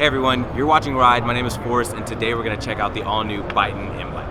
Hey everyone, you're watching Ride. My name is Forrest, and today we're going to check out the all-new Byton M-Byte.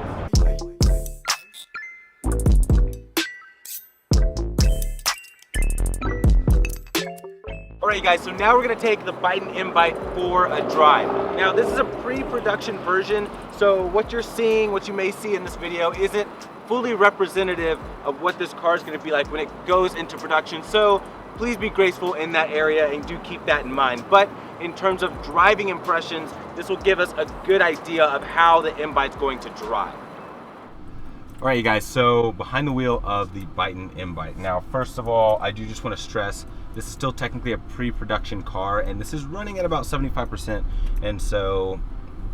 Alright guys, so now we're going to take the Byton M-Byte for a drive. Now this is a pre-production version, so what you're seeing, what you may see in this video isn't fully representative of what this car is going to be like when it goes into production. So please be graceful in that area and do keep that in mind. But in terms of driving impressions, this will give us a good idea of how the M-Byte's going to drive. All right, you guys, so behind the wheel of the Byton M-Byte. Now, first of all, I do just want to stress, this is still technically a pre-production car, and this is running at about 75%, and so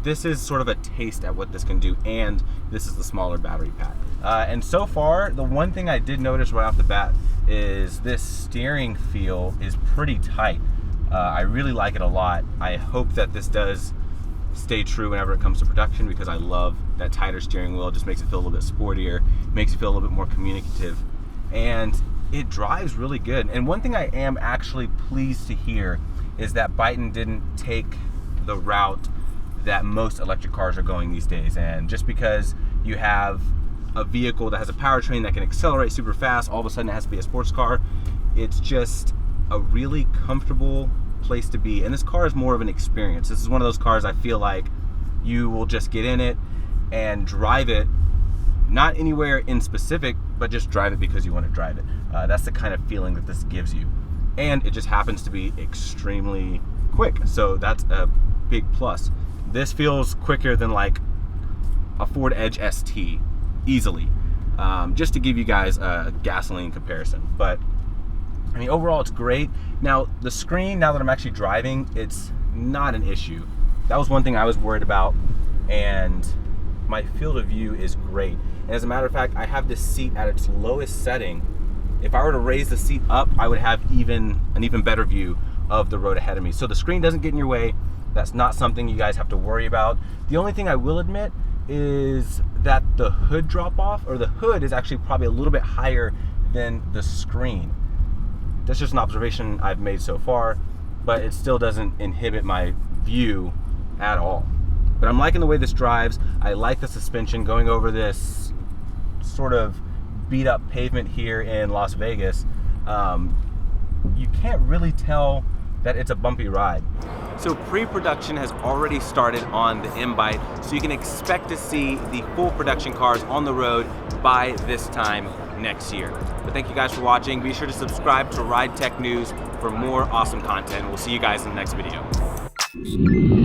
this is sort of a taste at what this can do, and this is the smaller battery pack. And so far, the one thing I did notice right off the bat is this steering feel is pretty tight. I really like it a lot. I hope that this does stay true whenever it comes to production, because I love that tighter steering wheel. It just makes it feel a little bit sportier, makes it feel a little bit more communicative, and it drives really good. And one thing I am actually pleased to hear is that Byton didn't take the route that most electric cars are going these days. And just because you have a vehicle that has a powertrain that can accelerate super fast, all of a sudden it has to be a sports car. It's just a really comfortable place to be, and this car is more of an experience. This is one of those cars I feel like you will just get in it and drive it, not anywhere in specific, but just drive it because you want to drive it. That's the kind of feeling that this gives you, and it just happens to be extremely quick, so that's a big plus. This feels quicker than like a Ford Edge ST easily, just to give you guys a gasoline comparison. But I mean, overall it's great. Now the screen, now that I'm actually driving, it's not an issue. That was one thing I was worried about, and my field of view is great. And as a matter of fact, I have this seat at its lowest setting. If I were to raise the seat up, I would have an even better view of the road ahead of me. So the screen doesn't get in your way. That's not something you guys have to worry about. The only thing I will admit is that the hood drop off, or the hood is actually probably a little bit higher than the screen. That's just an observation I've made so far, but it still doesn't inhibit my view at all. But I'm liking the way this drives. I like the suspension going over this sort of beat up pavement here in Las Vegas. You can't really tell that it's a bumpy ride. So pre-production has already started on the M-Byte, so you can expect to see the full production cars on the road by this time next year. But thank you guys for watching. Be sure to subscribe to RideTechNews for more awesome content. We'll see you guys in the next video.